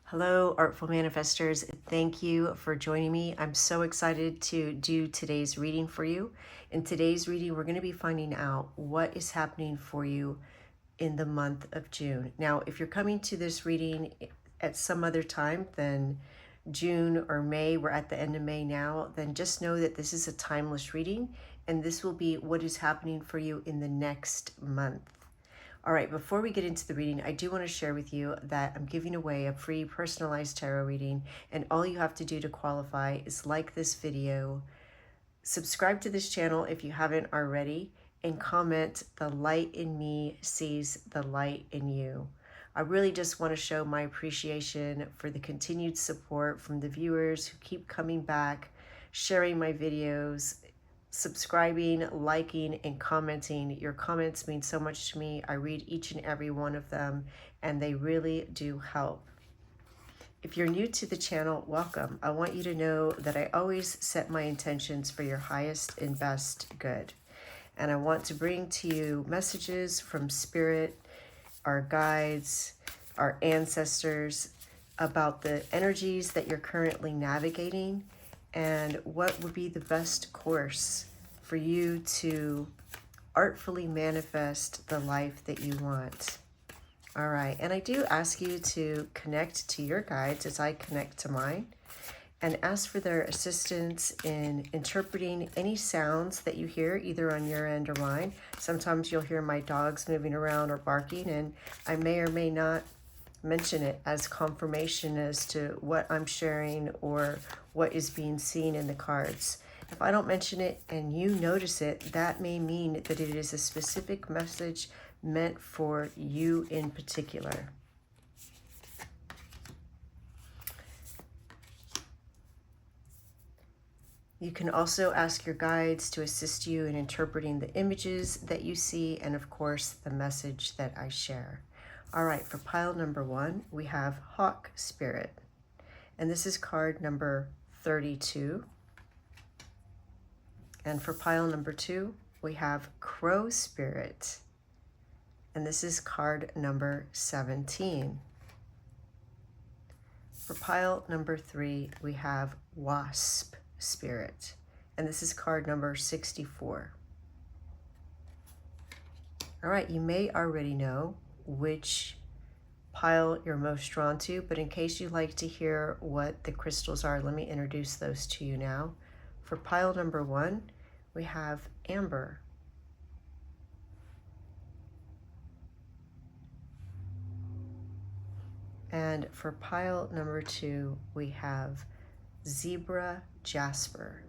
Hello, Artful Manifestors. Thank you for joining me. I'm so excited to do today's reading for you. In today's reading, we're going to be finding out what is happening for you in the month of June. Now, if you're coming to this reading at some other time than June or May, we're at the end of May now, then just know that this is a timeless reading and this will be what is happening for you in the next month. All right, before we get into the reading, I do want to share with you that I'm giving away a free personalized tarot reading, and all you have to do to qualify is like this video, subscribe to this channel if you haven't already, and comment, "The light in me sees the light in you." I really just want to show my appreciation for the continued support from the viewers who keep coming back, sharing my videos, subscribing, liking, and commenting. Your comments mean so much to me. I read each and every one of them, and they really do help. If you're new to the channel, welcome. I want you to know that I always set my intentions for your highest and best good. And I want to bring to you messages from Spirit, our guides, our ancestors, about the energies that you're currently navigating and what would be the best course for you to artfully manifest the life that you want. All right, and I do ask you to connect to your guides as I connect to mine and ask for their assistance in interpreting any sounds that you hear, either on your end or mine. Sometimes you'll hear my dogs moving around or barking, and I may or may not mention it as confirmation as to what I'm sharing or what is being seen in the cards. If I don't mention it and you notice it, that may mean that it is a specific message meant for you in particular. You can also ask your guides to assist you in interpreting the images that you see and, of course, the message that I share. All right, for pile number 1, we have Hawk Spirit. And this is card number 32. And for pile number 2, we have Crow Spirit. And this is card number 17. For pile number 3, we have Wasp Spirit. And this is card number 64. All right, you may already know which pile you're most drawn to, but in case you'd like to hear what the crystals are, let me introduce those to you now. For pile number 1, we have Amber. And for pile number 2, we have Zebra Jasper.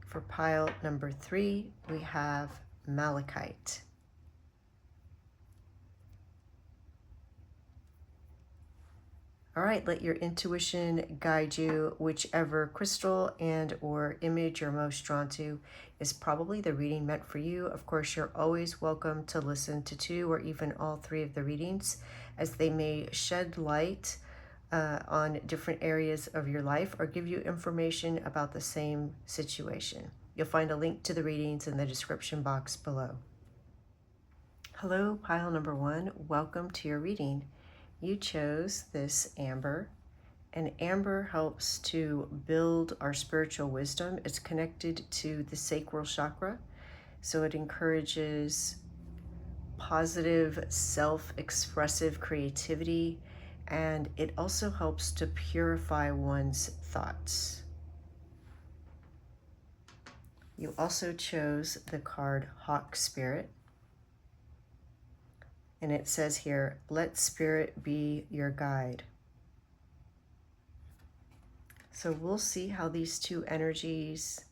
For pile number 3, we have Malachite. All right, let your intuition guide you. Whichever crystal and or image you're most drawn to is probably the reading meant for you. Of course, you're always welcome to listen to 2 or even all 3 of the readings, as they may shed light on different areas of your life or give you information about the same situation. You'll find a link to the readings in the description box below. Hello, pile number 1. Welcome to your reading. You chose this Amber, and Amber helps to build our spiritual wisdom. It's connected to the sacral chakra, so it encourages positive, self-expressive creativity, and it also helps to purify one's thoughts. You also chose the card Hawk Spirit, and it says here, "Let Spirit be your guide." So we'll see how these 2 energies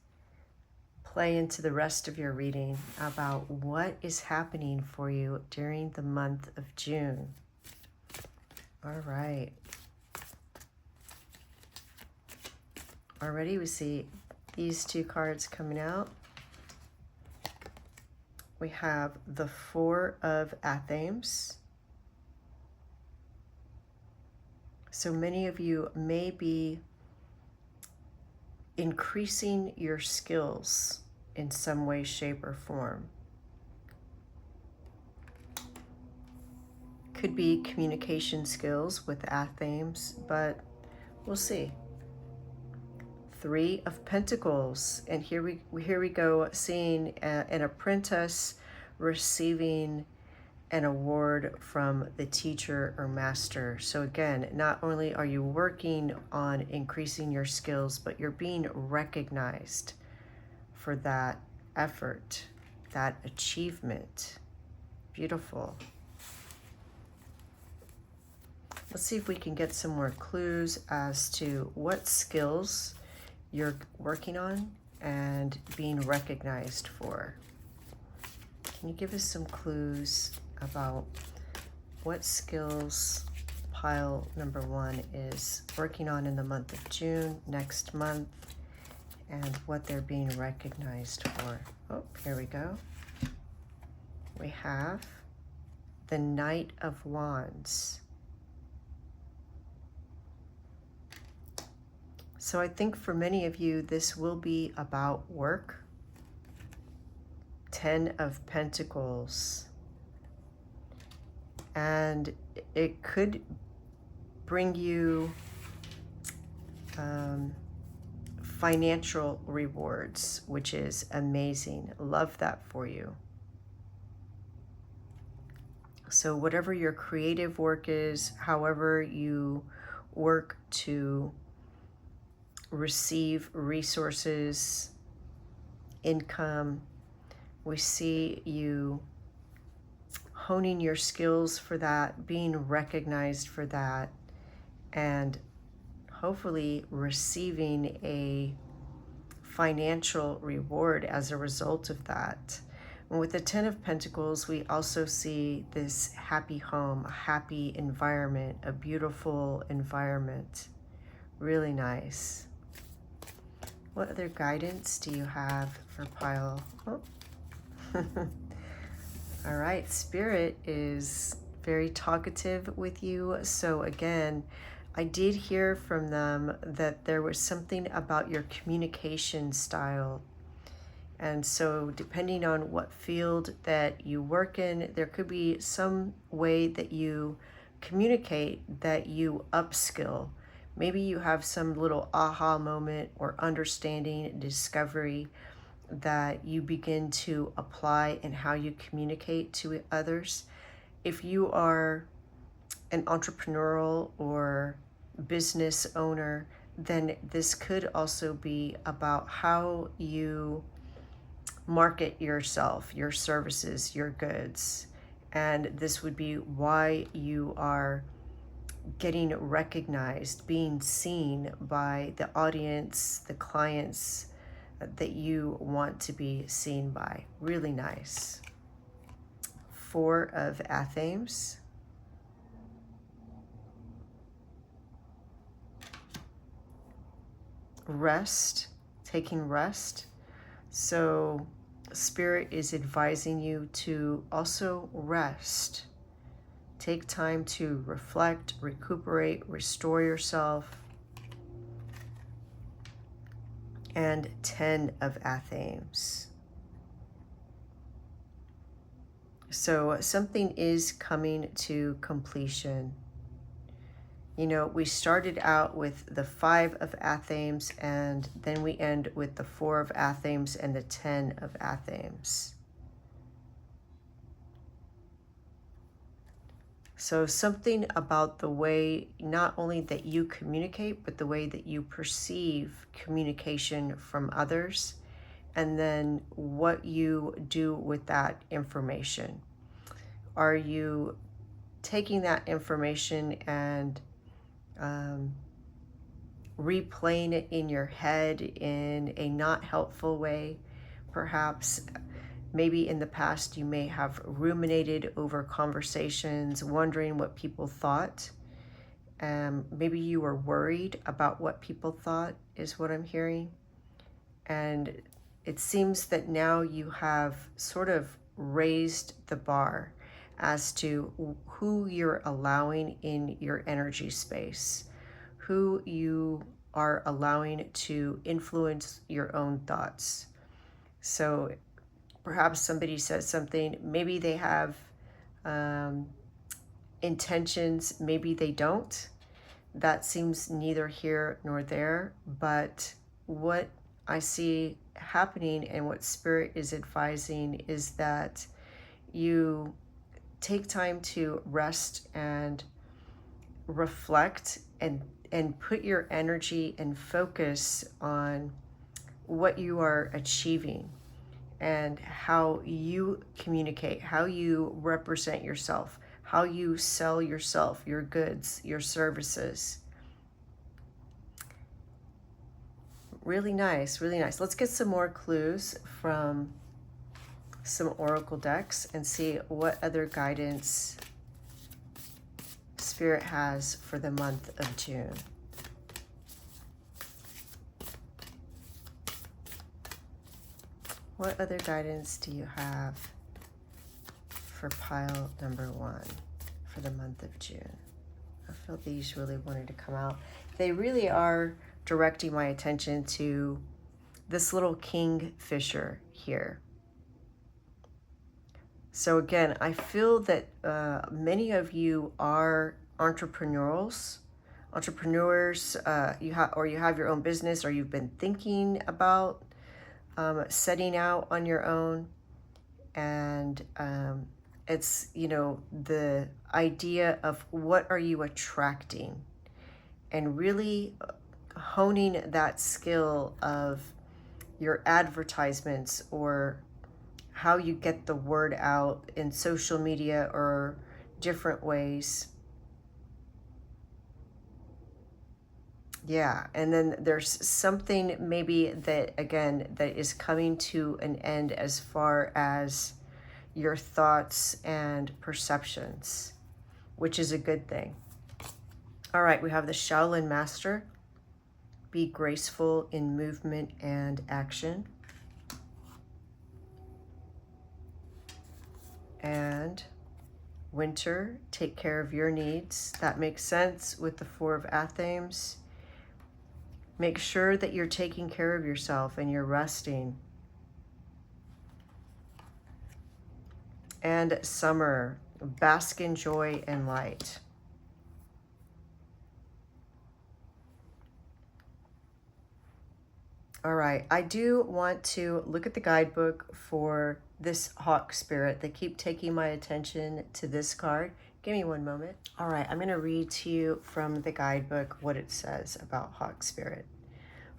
play into the rest of your reading about what is happening for you during the month of June. All right. Already we see these 2 cards coming out. We have the 4 of Athame. So many of you may be increasing your skills in some way, shape, or form. Could be communication skills with Athames, but we'll see. Three of Pentacles, and here we go, seeing an apprentice receiving an award from the teacher or master. So again, not only are you working on increasing your skills, but you're being recognized for that effort, that achievement. Beautiful. Let's see if we can get some more clues as to what skills you're working on and being recognized for. Can you give us some clues about what skills pile number 1 is working on in the month of June, next month, and what they're being recognized for? Oh, here we go. We have the Knight of Wands. So I think for many of you, this will be about work. 10 of Pentacles. And it could bring you financial rewards, which is amazing. Love that for you. So whatever your creative work is, however you work to receive resources, income, we see you honing your skills for that, being recognized for that, and hopefully receiving a financial reward as a result of that. And with the 10 of Pentacles, we also see this happy home, a happy environment, a beautiful environment. Really nice. What other guidance do you have for pile? Oh. All right, Spirit is very talkative with you. So again, I did hear from them that there was something about your communication style. And so depending on what field that you work in, there could be some way that you communicate that you upskill. Maybe you have some little aha moment or understanding, discovery that you begin to apply in how you communicate to others. If you are an entrepreneurial or business owner, then this could also be about how you market yourself, your services, your goods. And this would be why you are getting recognized, being seen by the audience, the clients that you want to be seen by. Really nice. 4 of Athames. Rest, taking rest. So Spirit is advising you to also rest. Take time to reflect, recuperate, restore yourself. And 10 of Athames. So something is coming to completion. You know, we started out with the 5 of Athames, and then we end with the 4 of Athames and the 10 of Athames. So something about the way, not only that you communicate, but the way that you perceive communication from others, and then what you do with that information. Are you taking that information and replaying it in your head in a not helpful way? Perhaps maybe in the past you may have ruminated over conversations, wondering what people thought. Maybe you were worried about what people thought, is what I'm hearing. And it seems that now you have sort of raised the bar as to who you're allowing in your energy space, who you are allowing to influence your own thoughts. So perhaps somebody says something, maybe they have intentions, maybe they don't. That seems neither here nor there, but what I see happening and what Spirit is advising is that you take time to rest and reflect and put your energy and focus on what you are achieving and how you communicate, how you represent yourself, how you sell yourself, your goods, your services. Really nice, really nice. Let's get some more clues from some oracle decks and see what other guidance Spirit has for the month of June. What other guidance do you have for pile number 1 for the month of June? I feel these really wanted to come out. They really are directing my attention to this little kingfisher here. So again, I feel that many of you are entrepreneurs. You have your own business, or you've been thinking about setting out on your own. And it's, the idea of what are you attracting, and really honing that skill of your advertisements or how you get the word out in social media or different ways. Yeah, and then there's something maybe that, again, that is coming to an end as far as your thoughts and perceptions, which is a good thing. All right, we have the Shaolin Master. Be graceful in movement and action. And Winter, take care of your needs. That makes sense with the Four of Athens. Make sure that you're taking care of yourself and you're resting. And Summer, bask in joy and light. All right, I do want to look at the guidebook for this hawk spirit. They keep taking my attention to this card. Give me one moment. All right, I'm going to read to you from the guidebook what it says about hawk spirit.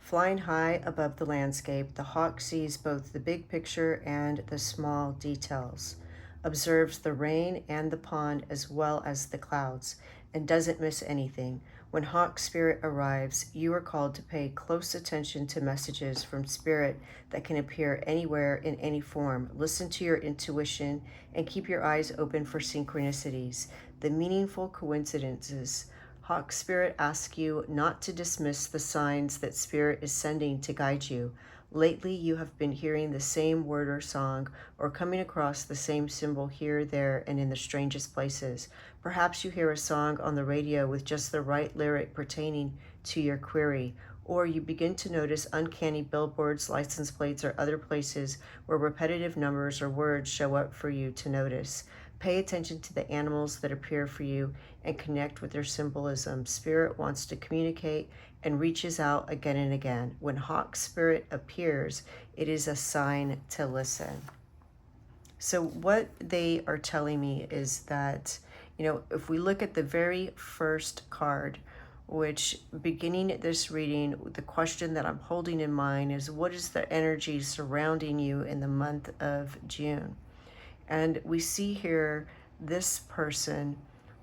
Flying high above the landscape, the hawk sees both the big picture and the small details, observes the rain and the pond as well as the clouds, and doesn't miss anything. When hawk spirit arrives, you are called to pay close attention to messages from spirit that can appear anywhere in any form. Listen to your intuition and keep your eyes open for synchronicities, the meaningful coincidences. Hawk spirit asks you not to dismiss the signs that spirit is sending to guide you. Lately, you have been hearing the same word or song, or coming across the same symbol here, there, and in the strangest places. Perhaps you hear a song on the radio with just the right lyric pertaining to your query, or you begin to notice uncanny billboards, license plates, or other places where repetitive numbers or words show up for you to notice. Pay attention to the animals that appear for you and connect with their symbolism. Spirit wants to communicate and reaches out again and again. When hawk spirit appears, it is a sign to listen. So what they are telling me is that, if we look at the very first card, which beginning this reading, the question that I'm holding in mind is, what is the energy surrounding you in the month of June? And we see here this person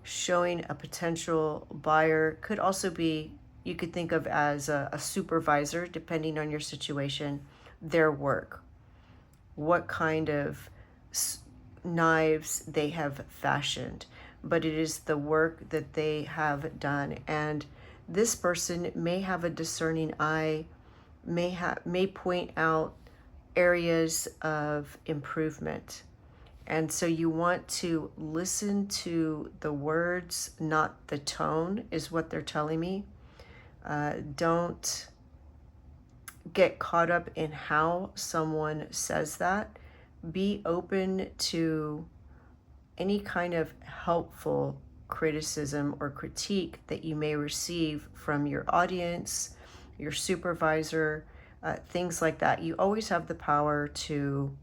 showing a potential buyer, could also be, you could think of as a supervisor, depending on your situation, their work, what kind of knives they have fashioned, but it is the work that they have done. And this person may have a discerning eye, may point out areas of improvement. And so you want to listen to the words, not the tone, is what they're telling me. Don't get caught up in how someone says that. Be open to any kind of helpful criticism or critique that you may receive from your audience, your supervisor, things like that. You always have the power to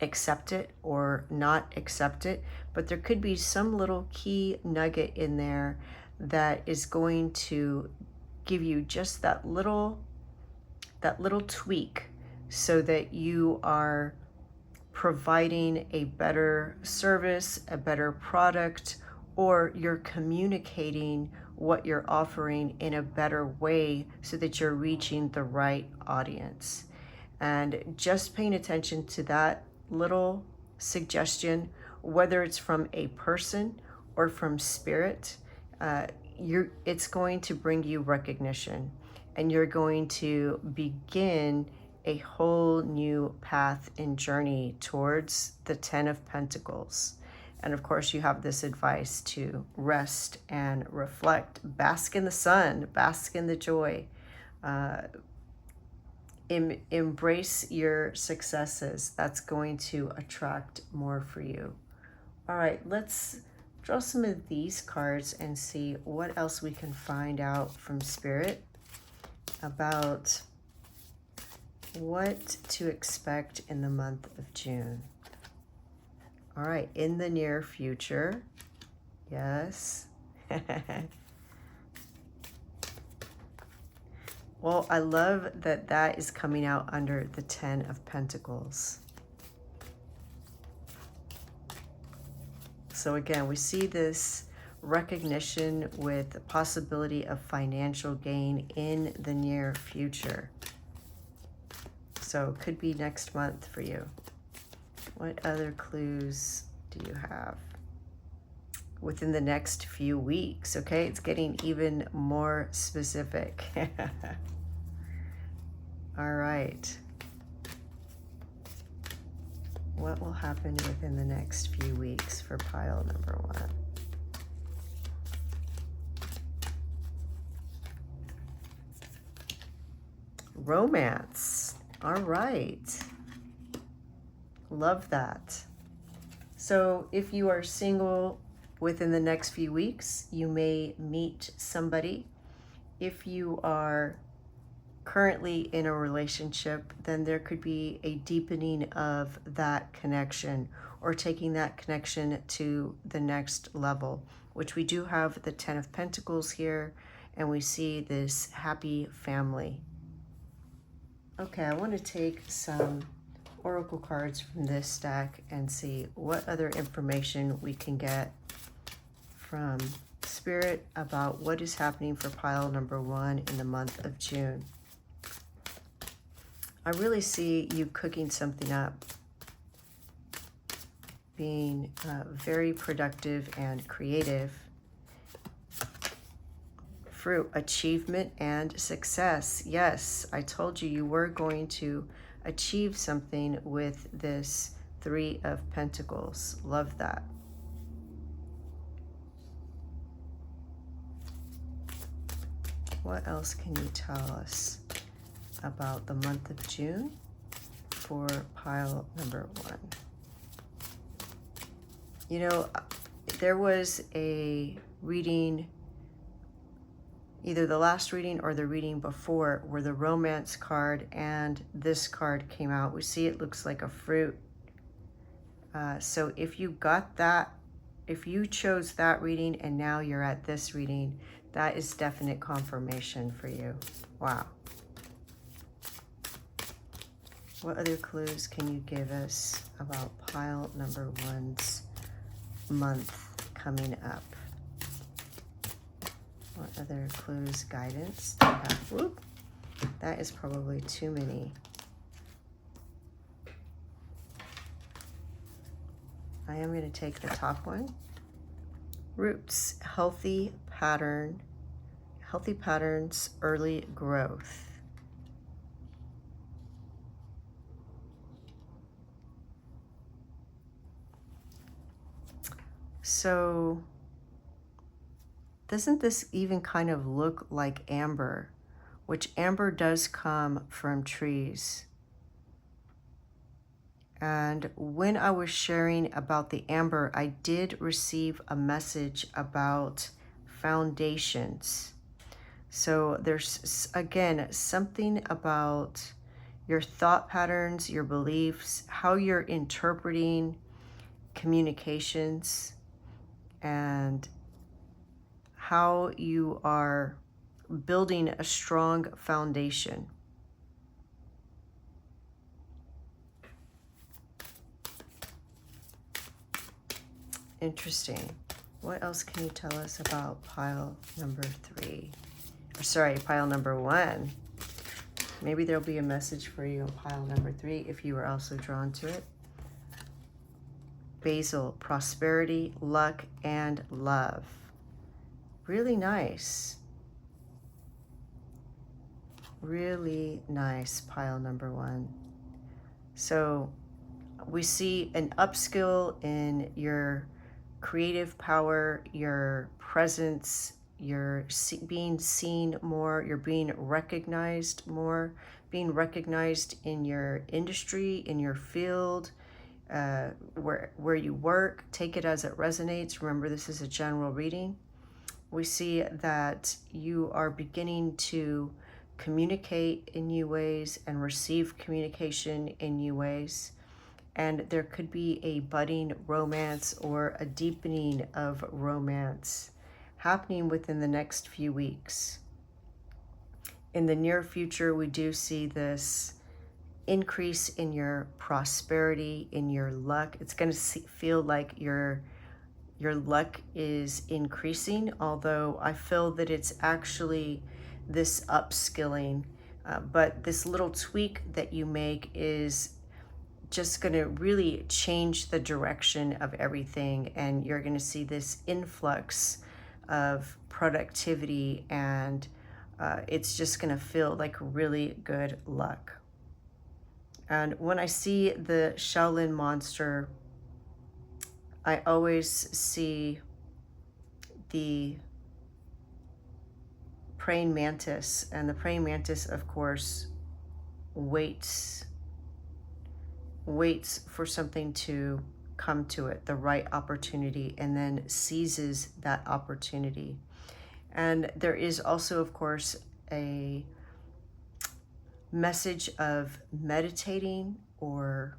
accept it or not accept it, but there could be some little key nugget in there that is going to give you just that little tweak so that you are providing a better service, a better product, or you're communicating what you're offering in a better way so that you're reaching the right audience. And just paying attention to that little suggestion, whether it's from a person or from spirit, it's going to bring you recognition, and you're going to begin a whole new path and journey towards the 10 of Pentacles. And of course, you have this advice to rest and reflect, bask in the sun, bask in the joy, embrace your successes. That's going to attract more for you. All right, let's draw some of these cards and see what else we can find out from Spirit about what to expect in the month of June. All right, in the near future. Yes. Well, I love that that is coming out under the 10 of Pentacles. So again, we see this recognition with the possibility of financial gain in the near future. So it could be next month for you. What other clues do you have? Within the next few weeks, okay? It's getting even more specific. All right. What will happen within the next few weeks for pile number 1? Romance. All right. Love that. So if you are single within the next few weeks, you may meet somebody. If you are currently in a relationship, then there could be a deepening of that connection or taking that connection to the next level, which we do have the 10 of Pentacles here, and we see this happy family. Okay, I want to take some oracle cards from this stack and see what other information we can get from Spirit about what is happening for pile number 1 in the month of June. I really see you cooking something up, being very productive and creative. Fruit, achievement and success. Yes, I told you were going to achieve something with this 3 of Pentacles. Love that. What else can you tell us about the month of June for pile number 1? You know, there was a reading, either the last reading or the reading before, where the romance card and this card came out. We see it looks like a fruit. So if you got that, if you chose that reading and now you're at this reading, that is definite confirmation for you. Wow. What other clues can you give us about pile number 1's month coming up? What other clues, guidance do you have? Whoop. That is probably too many. I am going to take the top one. Roots, healthy patterns, early growth. So doesn't this even kind of look like amber, which amber does come from trees? And when I was sharing about the amber, I did receive a message about foundations. So there's, again, something about your thought patterns, your beliefs, how you're interpreting communications, and how you are building a strong foundation. Interesting. What else can you tell us about pile number 3? Or sorry, pile number 1. Maybe there'll be a message for you in pile number 3 if you were also drawn to it. Basil, prosperity, luck, and love. Really nice. Really nice, pile number 1. So we see an upskill in your creative power, your presence, you're being seen more, you're being recognized more, being recognized in your industry, in your field, where you work. Take it as it resonates. Remember, this is a general reading. We see that you are beginning to communicate in new ways and receive communication in new ways. And there could be a budding romance or a deepening of romance happening within the next few weeks. In the near future, we do see this increase in your prosperity, in your luck. It's going to feel like your luck is increasing, although I feel that it's actually this upskilling. But this little tweak that you make is just going to really change the direction of everything, and you're going to see this influx of productivity, and it's just going to feel like really good luck. And when I see the Shaolin monster, I always see the praying mantis, and the praying mantis, of course, waits for something to come to it, the right opportunity, and then seizes that opportunity. And there is also, of course, a message of meditating or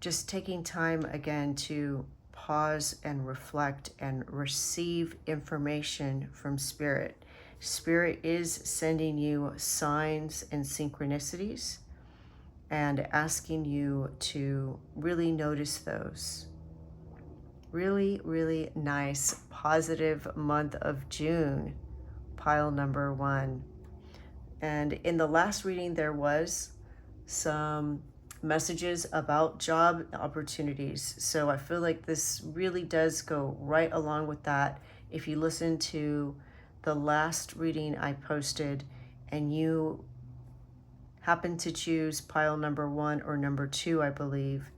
just taking time again to pause and reflect and receive information from Spirit. Spirit is sending you signs and synchronicities and asking you to really notice those. Really, really nice, positive month of June, pile number 1. And in the last reading, there was some messages about job opportunities. So I feel like this really does go right along with that. If you listen to the last reading I posted and you happen to choose pile number 1 or number 2, I believe,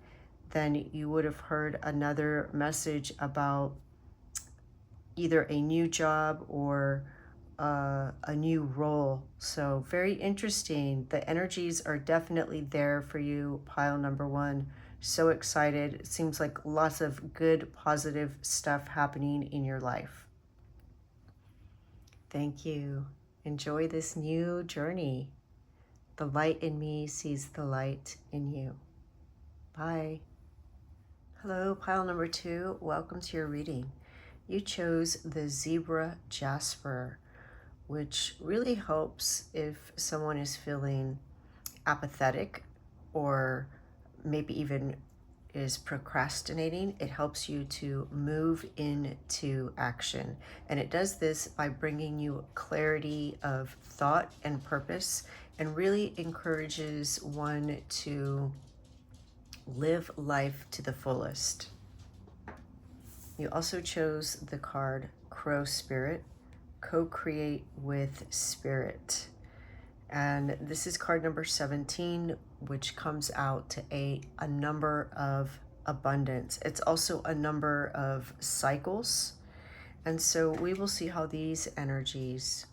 then you would have heard another message about either a new job or a new role. So very interesting. The energies are definitely there for you, pile number 1. So excited. It seems like lots of good, positive stuff happening in your life. Thank you. Enjoy this new journey. The light in me sees the light in you. Bye. Hello, pile number 2. Welcome to your reading. You chose the zebra jasper, which really helps if someone is feeling apathetic or maybe even is procrastinating. It helps you to move into action. And it does this by bringing you clarity of thought and purpose, and really encourages one to live life to the fullest. You also chose the card Crow Spirit, co-create with Spirit. And this is card number 17, which comes out to a number of abundance. It's also a number of cycles. And so we will see how these energies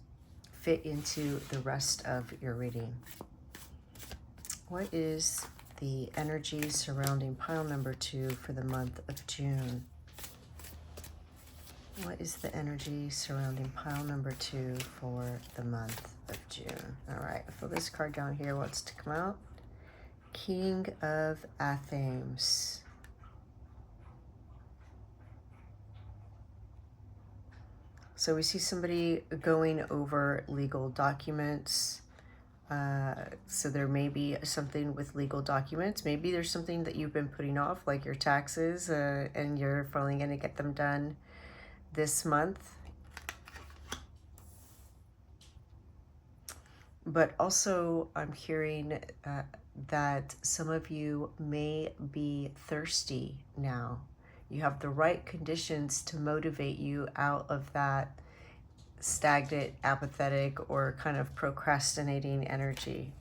fit into the rest of your reading. What is the energy surrounding pile number 2 for the month of June? What is the energy surrounding pile number 2 for the month of June? All right, I feel this card down here wants to come out. King of Athens. So we see somebody going over legal documents. So there may be something with legal documents. Maybe there's something that you've been putting off, like your taxes, and you're finally going to get them done this month. But also I'm hearing that some of you may be thirsty now. You have the right conditions to motivate you out of that stagnant, apathetic, or kind of procrastinating energy.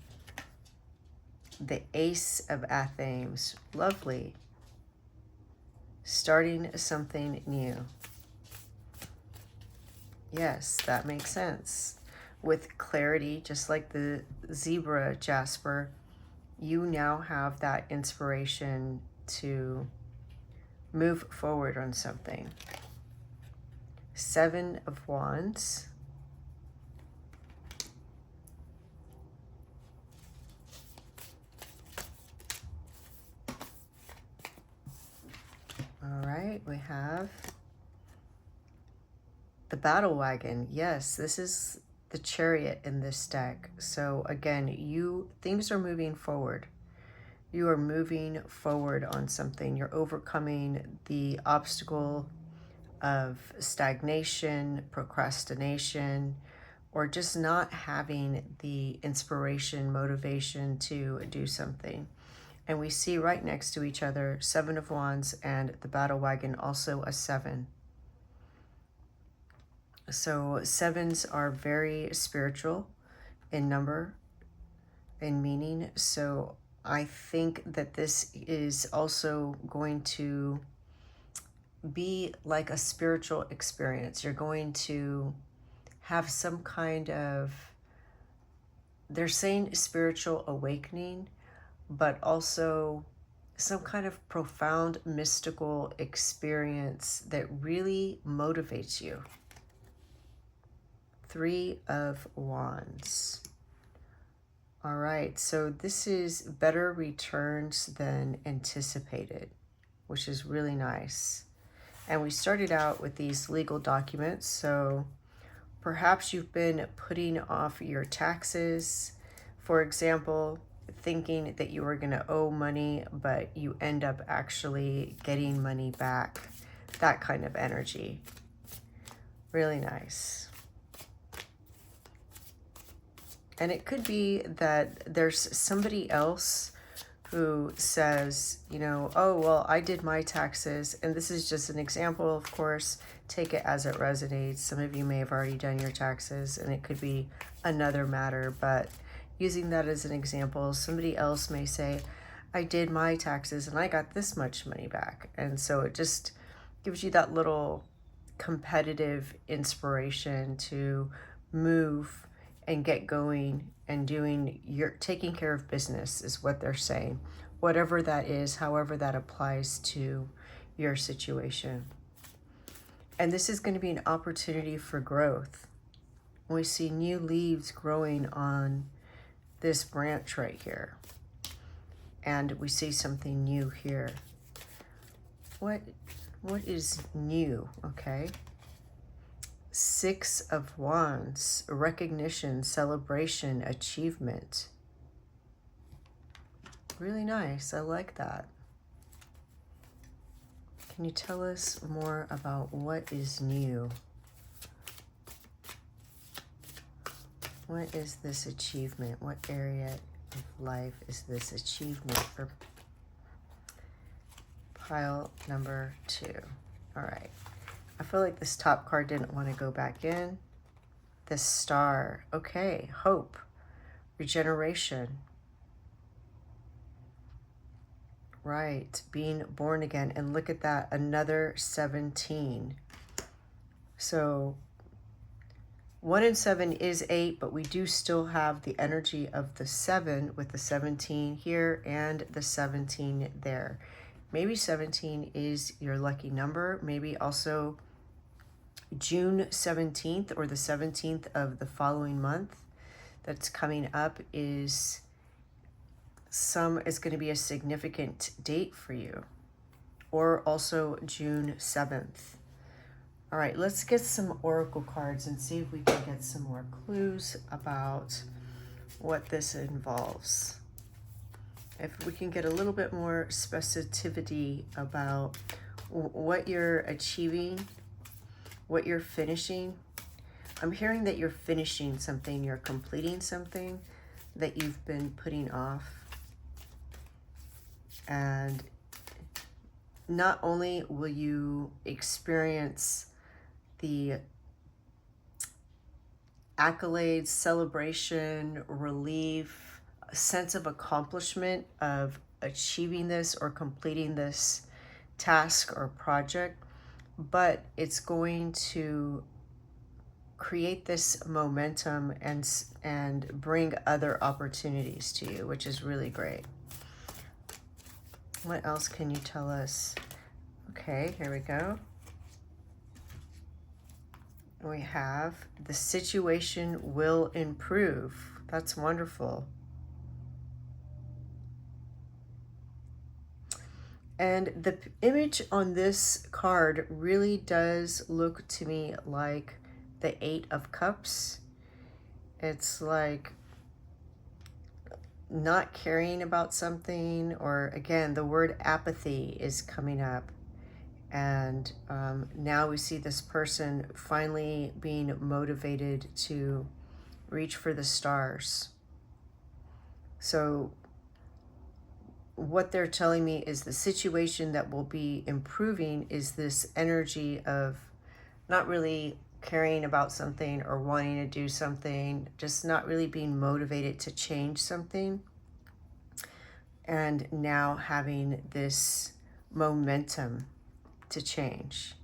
The Ace of Athens, lovely. Starting something new. Yes, that makes sense. With clarity, just like the zebra, Jasper, you now have that inspiration to move forward on something. 7 of Wands. All right, we have the Battle Wagon. Yes, this is the Chariot in this deck. So again, things are moving forward. You are moving forward on something. You're overcoming the obstacle of stagnation, procrastination, or just not having the inspiration, motivation to do something. And we see right next to each other, 7 of Wands and the Battle Wagon, also a 7. So 7s are very spiritual in number, in meaning. So I think that this is also going to be like a spiritual experience. You're going to have some kind of, they're saying spiritual awakening, but also some kind of profound mystical experience that really motivates you. 3 of Wands. All right, so this is better returns than anticipated, which is really nice. And we started out with these legal documents, so perhaps you've been putting off your taxes, for example, thinking that you were going to owe money, but you end up actually getting money back. That kind of energy. Really nice. And it could be that there's somebody else who says, you know, oh, well, I did my taxes. And this is just an example, of course. Take it as it resonates. Some of you may have already done your taxes, and it could be another matter. But using that as an example, somebody else may say, I did my taxes and I got this much money back. And so it just gives you that little competitive inspiration to move and get going and taking care of business is what they're saying. Whatever that is, however that applies to your situation. And this is going to be an opportunity for growth. We see new leaves growing on this branch right here. And we see something new here. What is new? Okay. 6 of Wands, recognition, celebration, achievement. Really nice. I like that. Can you tell us more about what is new? What is this achievement? What area of life is this achievement for pile number 2? All right. I feel like this top card didn't want to go back in. The Star. Okay. Hope. Regeneration. Right. Being born again. And look at that. Another 17. So 1 and 7 is 8, but we do still have the energy of the 7 with the 17 here and the 17 there. Maybe 17 is your lucky number. Maybe also June 17th or the 17th of the following month that's coming up is going to be a significant date for you. Or also June 7th. All right, let's get some oracle cards and see if we can get some more clues about what this involves. If we can get a little bit more specificity about what you're achieving, what you're finishing. I'm hearing that you're finishing something, you're completing something that you've been putting off. And not only will you experience the accolades, celebration, relief, a sense of accomplishment of achieving this or completing this task or project, but it's going to create this momentum and bring other opportunities to you, which is really great. What else can you tell us? Okay, here we go. We have the situation will improve. That's wonderful. And the image on this card really does look to me like the 8 of Cups. It's like not caring about something, or again, the word apathy is coming up. And now we see this person finally being motivated to reach for the stars. So what they're telling me is the situation that will be improving is this energy of not really caring about something or wanting to do something, just not really being motivated to change something. And now having this momentum to change.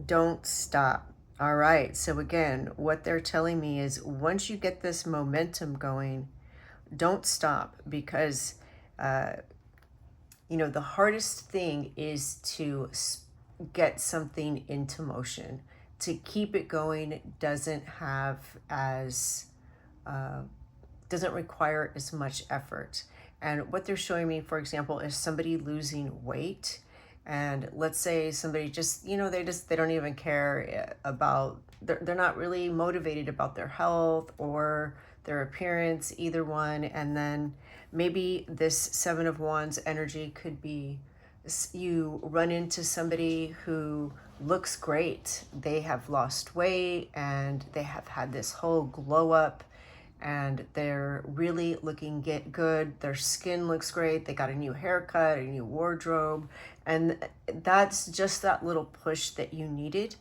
Don't stop. All right, so again, what they're telling me is once you get this momentum going, don't stop, because the hardest thing is to get something into motion. To keep it going doesn't require as much effort. And what they're showing me, for example, is somebody losing weight. And let's say somebody just, they don't even care about, they're not really motivated about their health or their appearance, either one. And then maybe this 7 of Wands energy could be you run into somebody who looks great. They have lost weight and they have had this whole glow up, and they're really looking good. Their skin looks great. They got a new haircut, a new wardrobe. And that's just that little push that you needed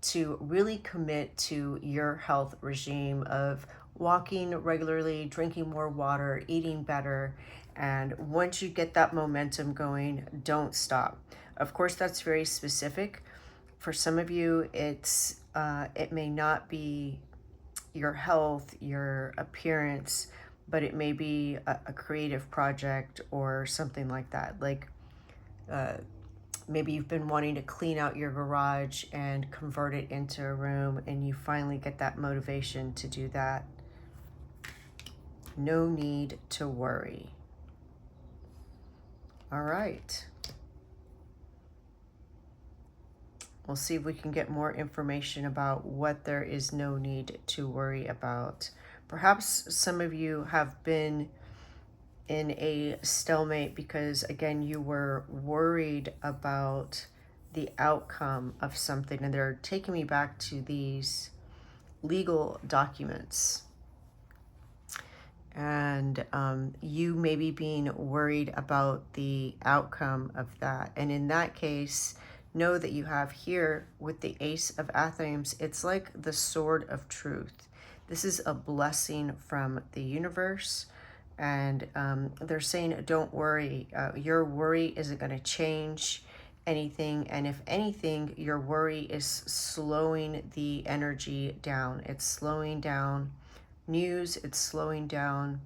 to really commit to your health regime of walking regularly, drinking more water, eating better. And once you get that momentum going, don't stop. Of course, that's very specific. For some of you, it may not be your health, your appearance, but it may be a creative project or something like that. Like maybe you've been wanting to clean out your garage and convert it into a room, and you finally get that motivation to do that. No need to worry. All right. We'll see if we can get more information about what there is no need to worry about. Perhaps some of you have been in a stalemate because, again, you were worried about the outcome of something. And they're taking me back to these legal documents. And you may be being worried about the outcome of that. And in that case, know that you have here with the Ace of Athens, it's like the sword of truth. This is a blessing from the universe. And they're saying, don't worry. Your worry isn't going to change. anything. And if anything, your worry is slowing the energy down. It's slowing down news, it's slowing down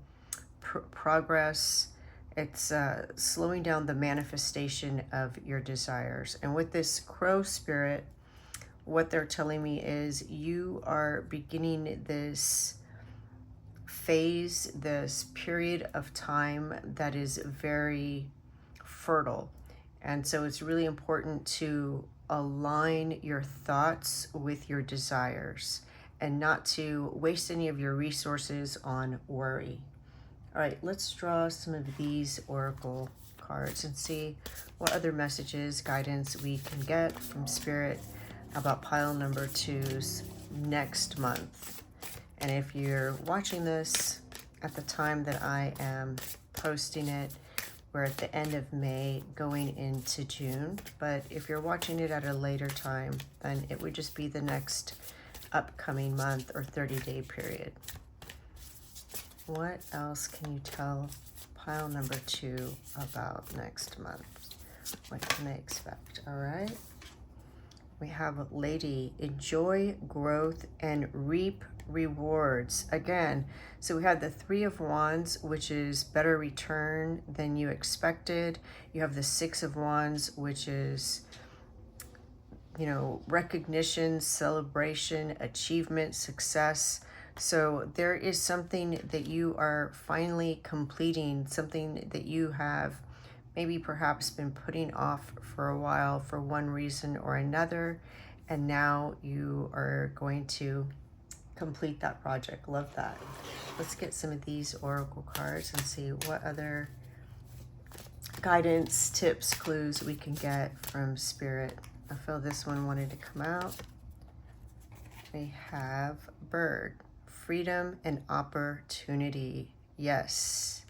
progress, it's slowing down the manifestation of your desires. And with this crow spirit, what they're telling me is you are beginning this phase, this period of time that is very fertile. And so it's really important to align your thoughts with your desires and not to waste any of your resources on worry. All right, let's draw some of these oracle cards and see what other messages, guidance we can get from Spirit about pile number 2's next month. And if you're watching this at the time that I am posting it, we're at the end of May going into June. But if you're watching it at a later time, then it would just be the next upcoming month or 30-day period. What else can you tell pile number 2 about next month? What can they expect? All right. We have Lady, enjoy growth and reap rewards. Again, so we had the 3 of Wands, which is better return than you expected. You have the 6 of Wands, which is, you know, recognition, celebration, achievement, success. So there is something that you are finally completing, something that you have maybe perhaps been putting off for a while for one reason or another, and now you are going to complete that project. Love that. Let's get some of these oracle cards and see what other guidance, tips, clues we can get from Spirit. I feel this one wanted to come out. We have Bird, freedom and opportunity. Yes.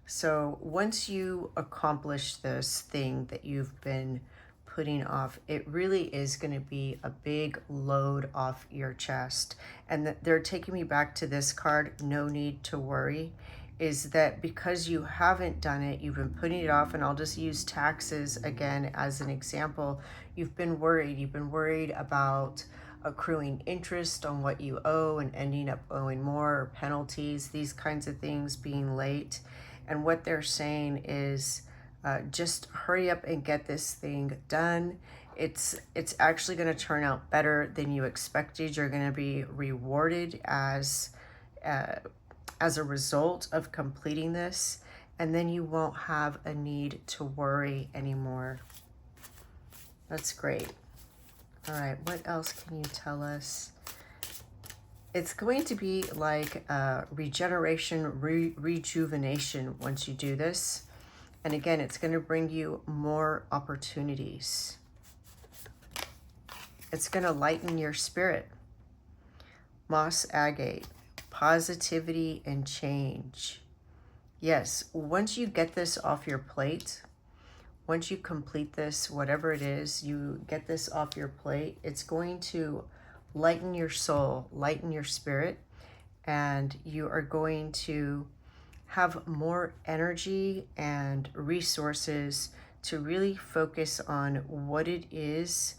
So once you accomplish this thing that you've been putting off, it really is going to be a big load off your chest. And they're taking me back to this card, no need to worry, is that because you haven't done it, you've been putting it off, and I'll just use taxes again as an example. You've been worried. You've been worried about accruing interest on what you owe and ending up owing more, or penalties, these kinds of things, being late. And what they're saying is just hurry up and get this thing done. It's actually going to turn out better than you expected. You're going to be rewarded as a result of completing this, and then you won't have a need to worry anymore. That's great. All right, what else can you tell us? It's going to be like regeneration, rejuvenation once you do this. And again, it's going to bring you more opportunities. It's going to lighten your spirit. Moss agate, positivity and change. Yes, once you get this off your plate, once you complete this, whatever it is, you get this off your plate, it's going to lighten your soul, lighten your spirit, and you are going to have more energy and resources to really focus on what it is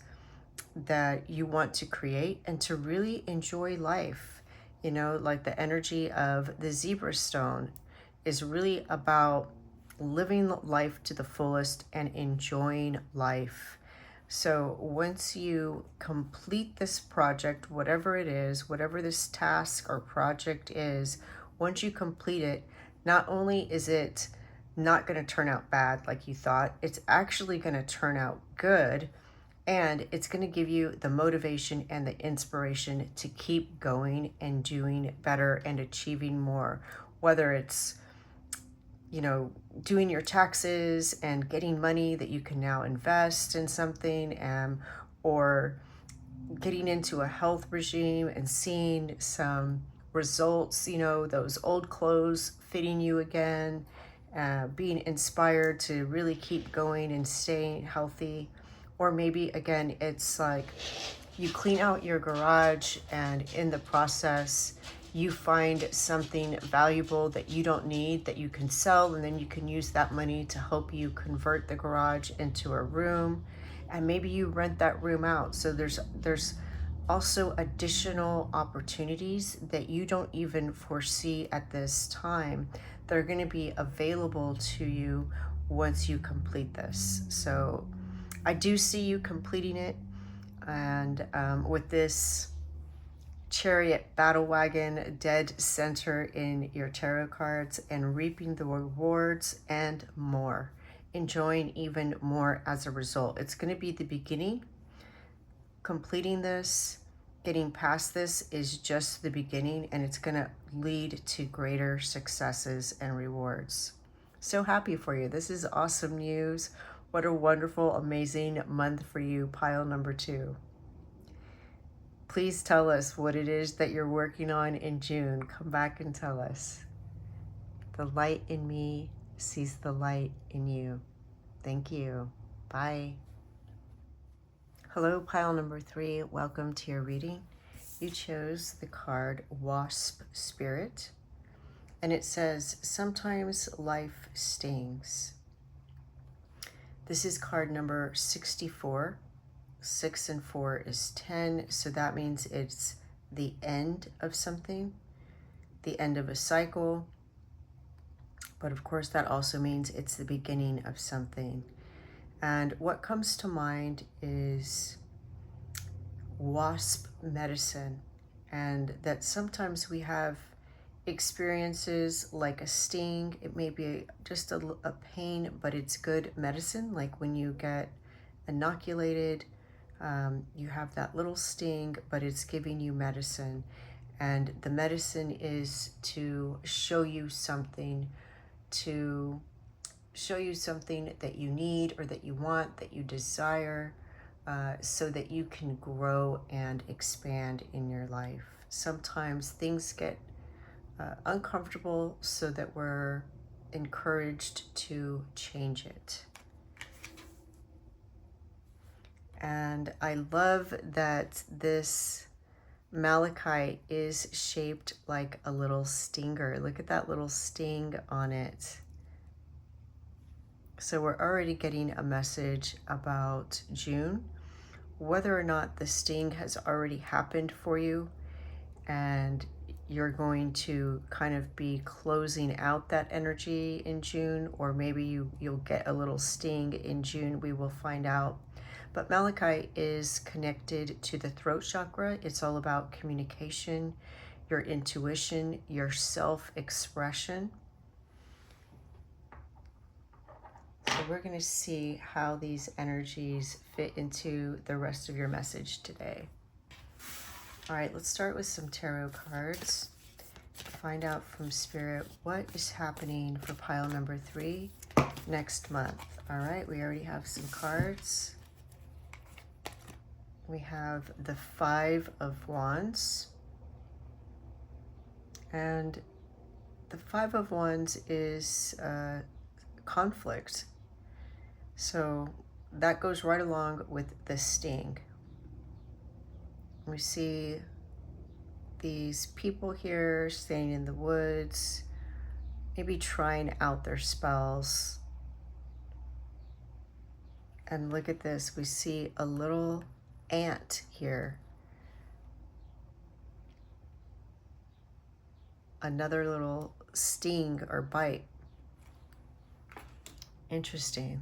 that you want to create and to really enjoy life. You know, like the energy of the zebra stone is really about living life to the fullest and enjoying life. So once you complete this project, whatever it is, whatever this task or project is, once you complete it, not only is it not going to turn out bad like you thought, it's actually going to turn out good, and it's going to give you the motivation and the inspiration to keep going and doing better and achieving more, whether it's, you know, doing your taxes and getting money that you can now invest in something, or getting into a health regime and seeing some results, you know, those old clothes fitting you again, being inspired to really keep going and staying healthy. Or maybe, again, it's like you clean out your garage and in the process, you find something valuable that you don't need that you can sell, and then you can use that money to help you convert the garage into a room, and maybe you rent that room out. So there's also additional opportunities that you don't even foresee at this time that are going to be available to you once you complete this. So I do see you completing it, and with this Chariot, Battle Wagon, Dead Center in your tarot cards, and reaping the rewards and more, enjoying even more as a result. It's going to be the beginning. Completing this, getting past this is just the beginning, and it's going to lead to greater successes and rewards. So happy for you. This is awesome news. What a wonderful, amazing month for you, pile number 2. Please tell us what it is that you're working on in June. Come back and tell us. The light in me sees the light in you. Thank you. Bye. Hello, pile number 3. Welcome to your reading. You chose the card Wasp Spirit, and it says, sometimes life stings. This is card number 64. 6 and 4 is 10, so that means it's the end of something, the end of a cycle. But of course, that also means it's the beginning of something. And what comes to mind is wasp medicine, and that sometimes we have experiences like a sting. It may be just a pain, but it's good medicine, like when you get inoculated. You have that little sting, but it's giving you medicine. And the medicine is to show you something, that you need or that you want, that you desire, so that you can grow and expand in your life. Sometimes things get uncomfortable, so that we're encouraged to change it. And I love that this malachite is shaped like a little stinger. Look at that little sting on it. So we're already getting a message about June. Whether or not the sting has already happened for you, and you're going to kind of be closing out that energy in June, or maybe you'll get a little sting in June, we will find out. But malachite is connected to the throat chakra. It's all about communication, your intuition, your self-expression. So we're going to see how these energies fit into the rest of your message today. All right, let's start with some tarot cards. Find out from Spirit what is happening for pile number 3 next month. All right, we already have some cards. We have the 5 of Wands. And the 5 of Wands is conflict. So that goes right along with the sting. We see these people here staying in the woods, maybe trying out their spells. And look at this, we see a little ant here. Another little sting or bite. Interesting.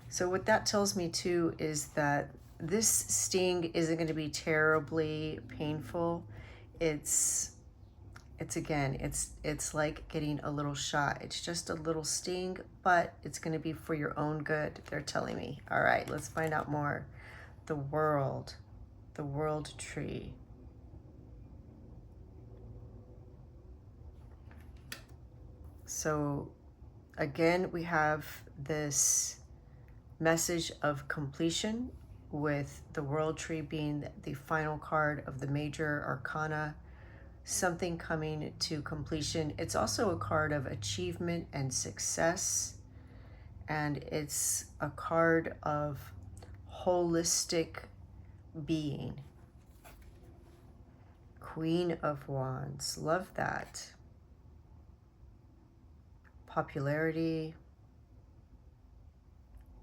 So what that tells me too is that this sting isn't going to be terribly painful. It's like getting a little shot. It's just a little sting, but it's going to be for your own good, they're telling me. All right, let's find out more. The world tree. So again, we have this message of completion, with the world tree being the final card of the major arcana, something coming to completion. It's also a card of achievement and success, and it's a card of holistic being. Queen of Wands. Love that. Popularity,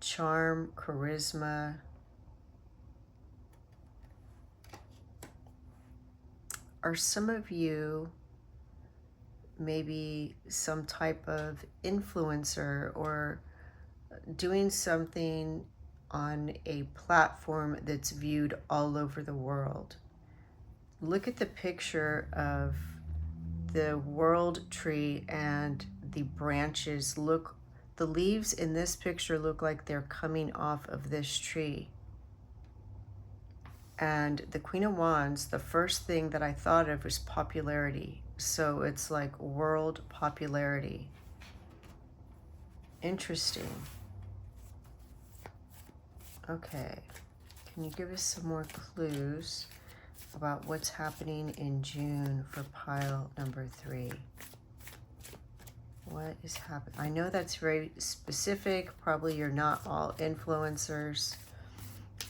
charm, charisma. Are some of you maybe some type of influencer or doing something on a platform that's viewed all over the world? Look at the picture of the world tree and the branches. Look, the leaves in this picture look like they're coming off of this tree. And the Queen of Wands, the first thing that I thought of was popularity. So it's like world popularity. Interesting. Okay. Can you give us some more clues about what's happening in June for pile number 3? What is happening? I know that's very specific. Probably you're not all influencers,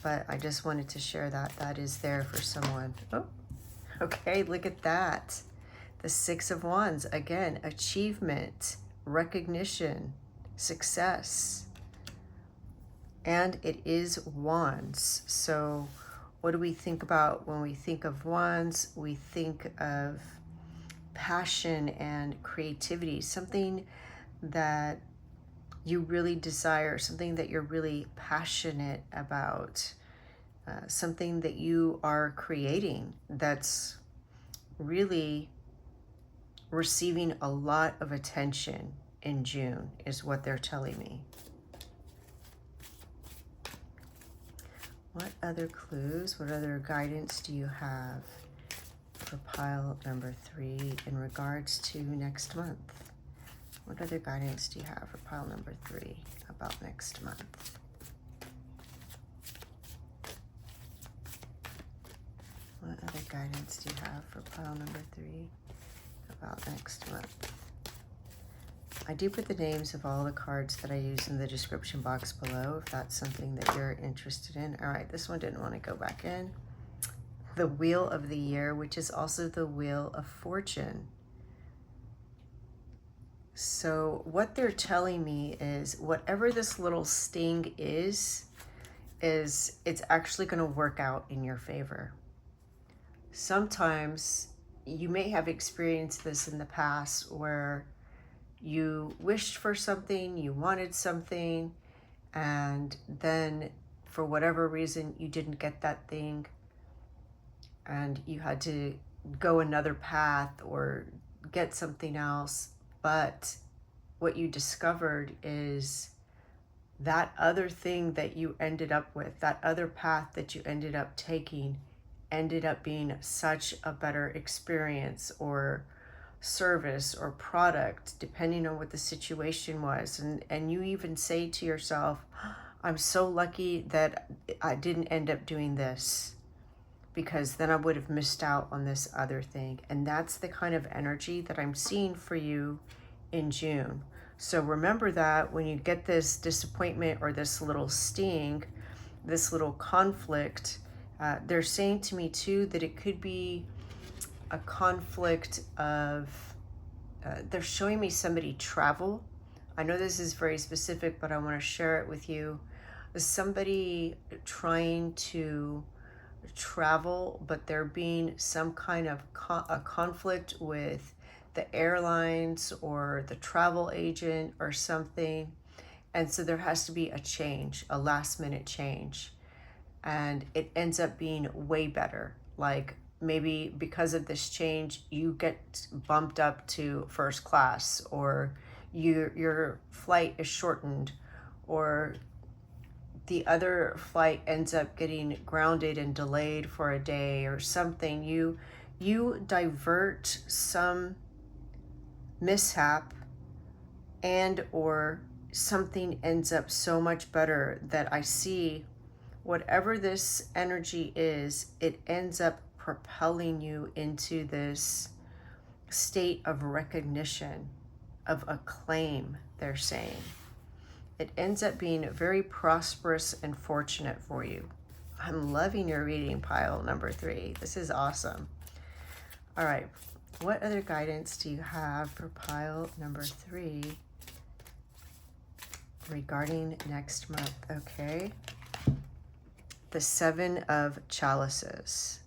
but I just wanted to share that. That is there for someone. Oh, okay, look at that. The Six of Wands. Again, achievement, recognition, success. And it is Wands. So what do we think about when we think of Wands? We think of passion and creativity, something that you really desire, something that you're really passionate about, something that you are creating that's really receiving a lot of attention in June, is what they're telling me. What other clues, what other guidance do you have for pile number 3 in regards to next month? What other guidance do you have for pile number 3 about next month? What other guidance do you have for pile number 3 about next month? I do put the names of all the cards that I use in the description box below if that's something that you're interested in. All right, this one didn't want to go back in. The Wheel of the Year, which is also the Wheel of Fortune. So what they're telling me is whatever this little sting is it's actually going to work out in your favor. Sometimes you may have experienced this in the past where you wished for something, you wanted something, and then for whatever reason you didn't get that thing and you had to go another path or get something else. But what you discovered is that other thing that you ended up with, that other path that you ended up taking, ended up being such a better experience or service or product, depending on what the situation was. And you even say to yourself, I'm so lucky that I didn't end up doing this, because then I would have missed out on this other thing. And that's the kind of energy that I'm seeing for you in June. So remember that when you get this disappointment or this little sting, this little conflict, they're saying to me too that it could be a conflict of, they're showing me somebody travel. I know this is very specific, but I want to share it with you. Somebody trying to travel, but there being some kind of a conflict with the airlines or the travel agent or something. And so there has to be a change, a last minute change. And it ends up being way better. Like maybe because of this change, you get bumped up to first class, or your flight is shortened, or the other flight ends up getting grounded and delayed for a day or something. You divert some mishap, and or something ends up so much better that I see whatever this energy is, it ends up propelling you into this state of recognition, of acclaim, they're saying. It ends up being very prosperous and fortunate for you. I'm loving your reading, pile number 3. This is awesome. All right. What other guidance do you have for pile number 3 regarding next month? Okay. The 7 of Chalices.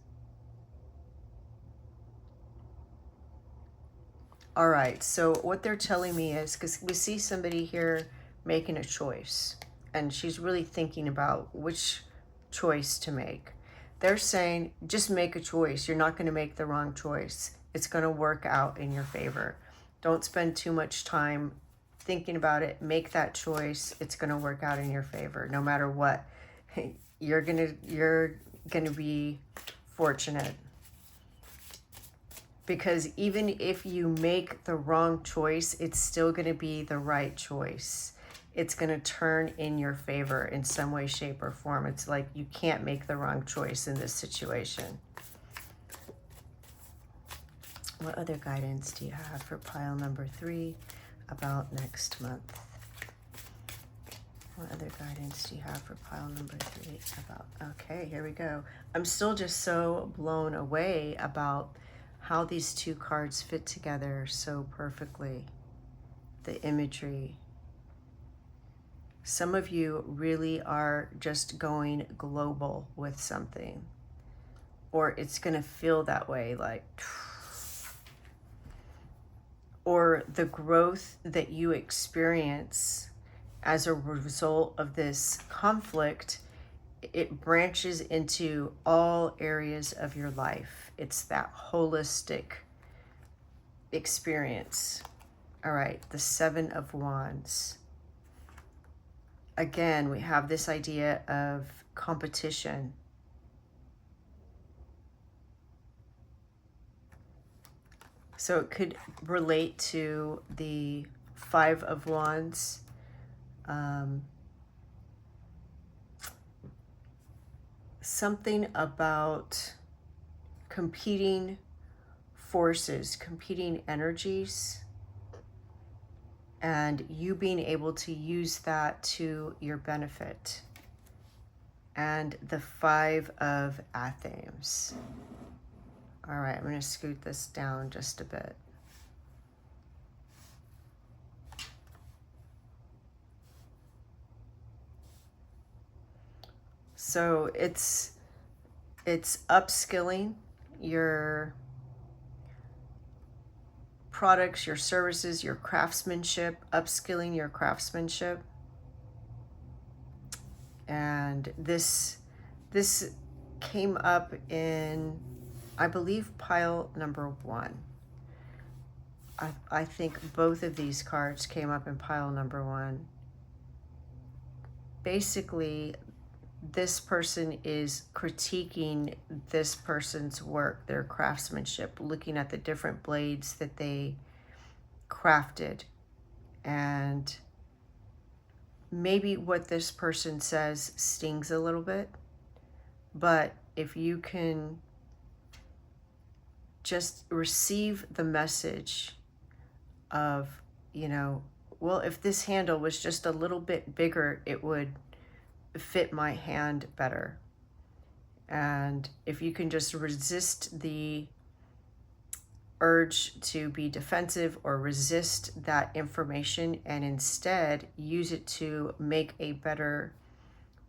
All right. So what they're telling me is, because we see somebody here making a choice, and she's really thinking about which choice to make. They're saying, just make a choice. You're not going to make the wrong choice. It's going to work out in your favor. Don't spend too much time thinking about it. Make that choice. It's going to work out in your favor. No matter what, you're going to be fortunate. Because even if you make the wrong choice, it's still going to be the right choice. It's going to turn in your favor in some way, shape, or form. It's like you can't make the wrong choice in this situation. What other guidance do you have for pile number 3 about next month? What other guidance do you have for pile number 3 about? Okay, here we go. I'm still just so blown away about how these 2 cards fit together so perfectly. The imagery. Some of you really are just going global with something, or it's going to feel that way, like, or the growth that you experience as a result of this conflict, it branches into all areas of your life. It's that holistic experience. All right, the 7 of Wands. Again, we have this idea of competition. So it could relate to the 5 of Wands. Something about competing forces, competing energies, and you being able to use that to your benefit. And the 5 of Athens. All right, I'm going to scoot this down just a bit. So it's upskilling your products, your services, your craftsmanship, upskilling your craftsmanship. And this came up in, I believe, pile number 1. I think both of these cards came up in pile number 1. Basically, this person is critiquing this person's work, their craftsmanship, looking at the different blades that they crafted. And maybe what this person says stings a little bit, but if you can just receive the message of, well, if this handle was just a little bit bigger, it would fit my hand better. And if you can just resist the urge to be defensive or resist that information and instead use it to make a better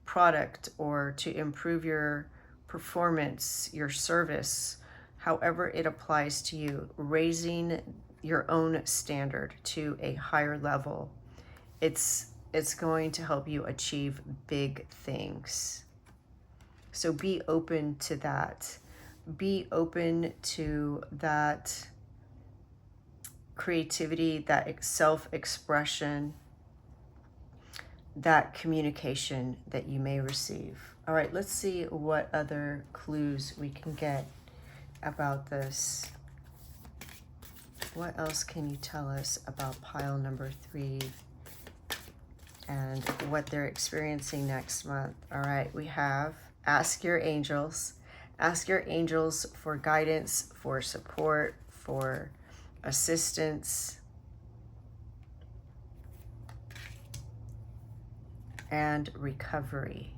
product or to improve your performance, your service, however it applies to you, raising your own standard to a higher level, it's going to help you achieve big things. So be open to that. Be open to that creativity, that self-expression, that communication that you may receive. All right, let's see what other clues we can get about this. What else can you tell us about pile number 3 and what they're experiencing next month? All right, we have ask your angels. Ask your angels for guidance, for support, for assistance, and recovery.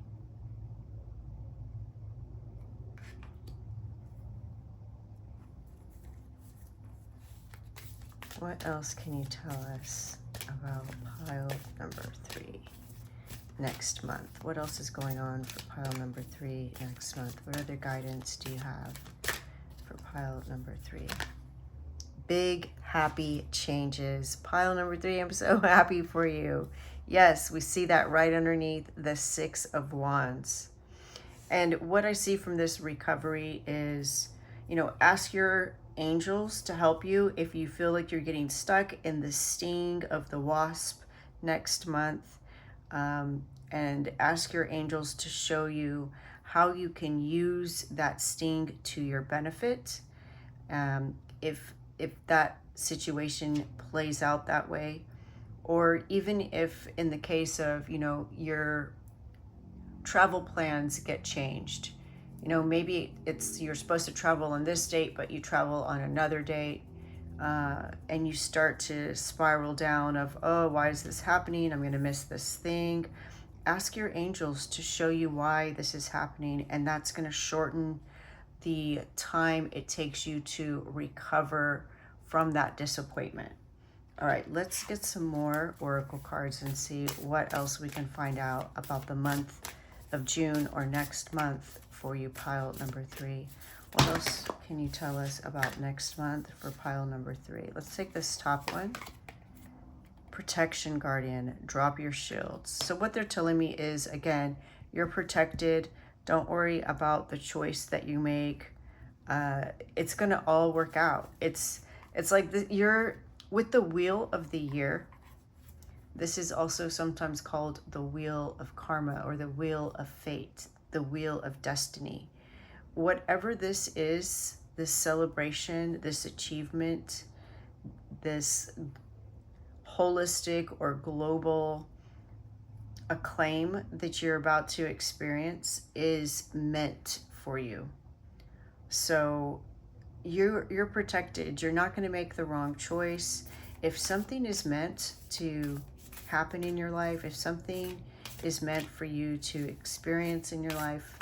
What else can you tell us about pile number 3 next month? What else is going on for pile number 3 next month? What other guidance do you have for pile number 3? Big, happy changes. Pile number 3, I'm so happy for you. Yes, we see that right underneath the 6 of Wands. And what I see from this recovery is, you know, ask your angels to help you if you feel like you're getting stuck in the sting of the wasp next month. And ask your angels to show you how you can use that sting to your benefit. If that situation plays out that way, or even if in the case of, you know, your travel plans get changed. You know, maybe it's you're supposed to travel on this date, but you travel on another date, and you start to spiral down of, oh, why is this happening? I'm going to miss this thing. Ask your angels to show you why this is happening, and that's going to shorten the time it takes you to recover from that disappointment. All right, let's get some more oracle cards and see what else we can find out about the month of June or next month for you, pile number 3. What else can you tell us about next month for pile number 3? Let's take this top one. Protection guardian, drop your shields. So what they're telling me is, again, you're protected. Don't worry about the choice that you make. It's gonna all work out. It's like you're with the wheel of the year. This is also sometimes called the wheel of karma or the wheel of fate, the wheel of destiny. Whatever this is, this celebration, this achievement, this holistic or global acclaim that you're about to experience is meant for you. So you're protected. You're not going to make the wrong choice. If something is meant to happen in your life, if something is meant for you to experience in your life,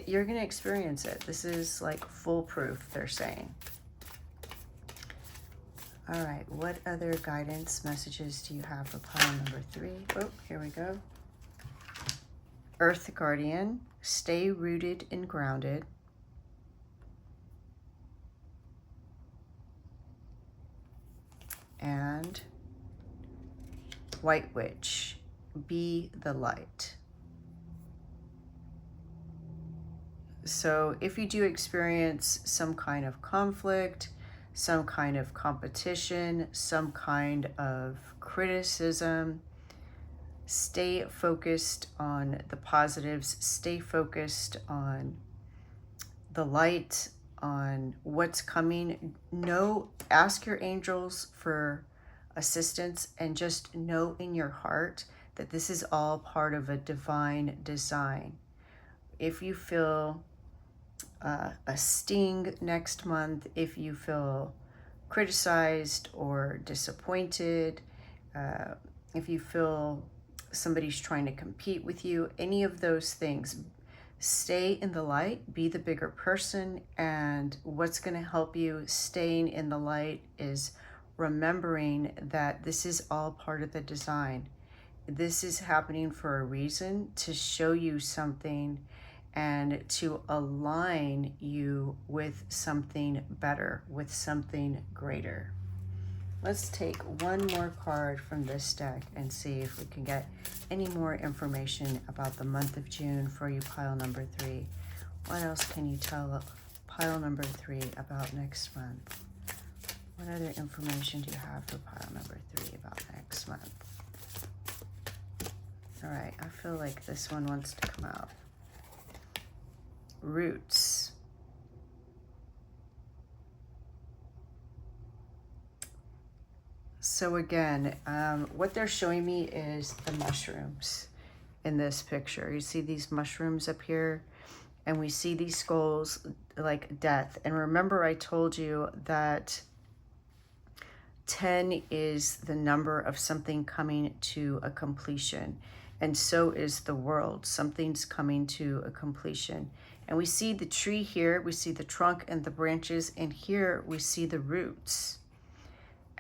you're going to experience it. This is like foolproof, they're saying. All right, what other guidance messages do you have for pile number 3? Oh, here we go. Earth Guardian, stay rooted and grounded. And White Witch, be the light. So if you do experience some kind of conflict, some kind of competition, some kind of criticism, stay focused on the positives, stay focused on the light, on what's coming. Ask your angels for assistance, and just know in your heart that this is all part of a divine design. If you feel a sting next month, if you feel criticized or disappointed, if you feel somebody's trying to compete with you, any of those things, stay in the light, be the bigger person. And what's going to help you staying in the light is remembering that this is all part of the design. This is happening for a reason, to show you something and to align you with something better, with something greater. Let's take one more card from this deck and see if we can get any more information about the month of June for you, pile number 3. What else can you tell pile number 3 about next month? What other information do you have for pile number 3 about next month? All right, I feel like this one wants to come out. Roots. So again, what they're showing me is the mushrooms in this picture. You see these mushrooms up here, and we see these skulls like death. And remember, I told you that 10 is the number of something coming to a completion. And so is the world. Something's coming to a completion. And we see the tree here, we see the trunk and the branches, and here we see the roots.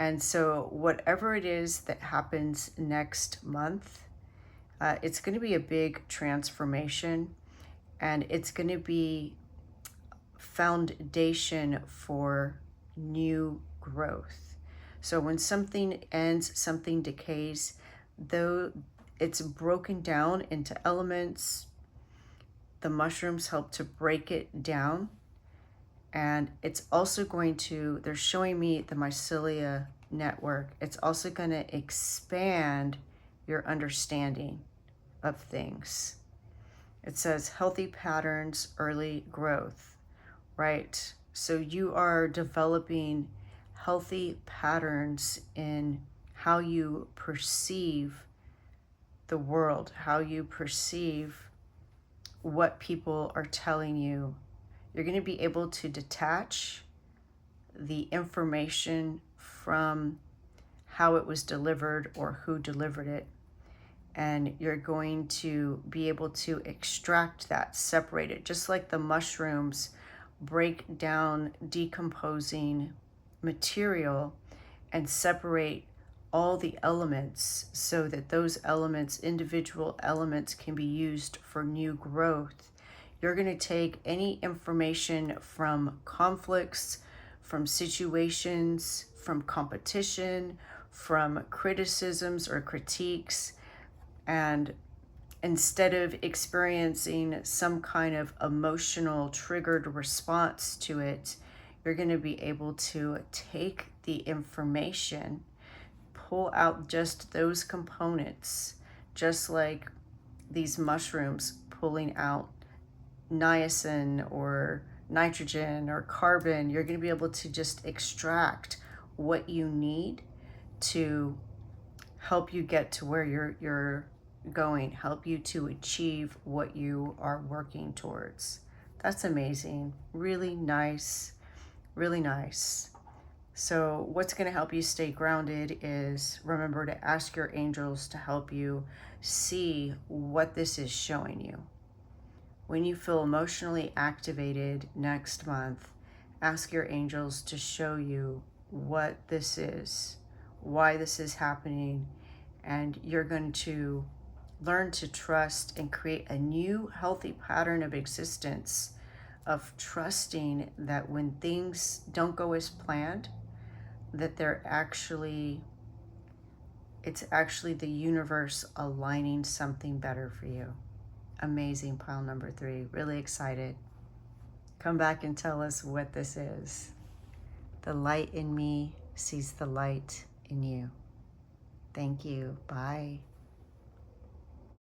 And so whatever it is that happens next month, it's going to be a big transformation, and it's going to be foundation for new growth. So when something ends, something decays, though it's broken down into elements, the mushrooms help to break it down. And it's also going to, they're showing me the mycelia network. It's also going to expand your understanding of things. It says healthy patterns, early growth, right? So you are developing healthy patterns in how you perceive the world, how you perceive what people are telling you. You're going to be able to detach the information from how it was delivered or who delivered it. And you're going to be able to extract that, separate it, just like the mushrooms break down decomposing material and separate all the elements so that those elements, individual elements, can be used for new growth. You're going to take any information from conflicts, from situations, from competition, from criticisms or critiques, and instead of experiencing some kind of emotional triggered response to it, you're going to be able to take the information, pull out just those components, just like these mushrooms pulling out niacin or nitrogen or carbon. You're going to be able to just extract what you need to help you get to where you're going, help you to achieve what you are working towards. That's amazing. Really nice. Really nice. So what's going to help you stay grounded is remember to ask your angels to help you see what this is showing you. When you feel emotionally activated next month, ask your angels to show you what this is, why this is happening, and you're going to learn to trust and create a new healthy pattern of existence, of trusting that when things don't go as planned, that it's actually the universe aligning something better for you. Amazing, pile number 3. Really excited. Come back and tell us what this is. The light in me sees the light in you. Thank you. Bye.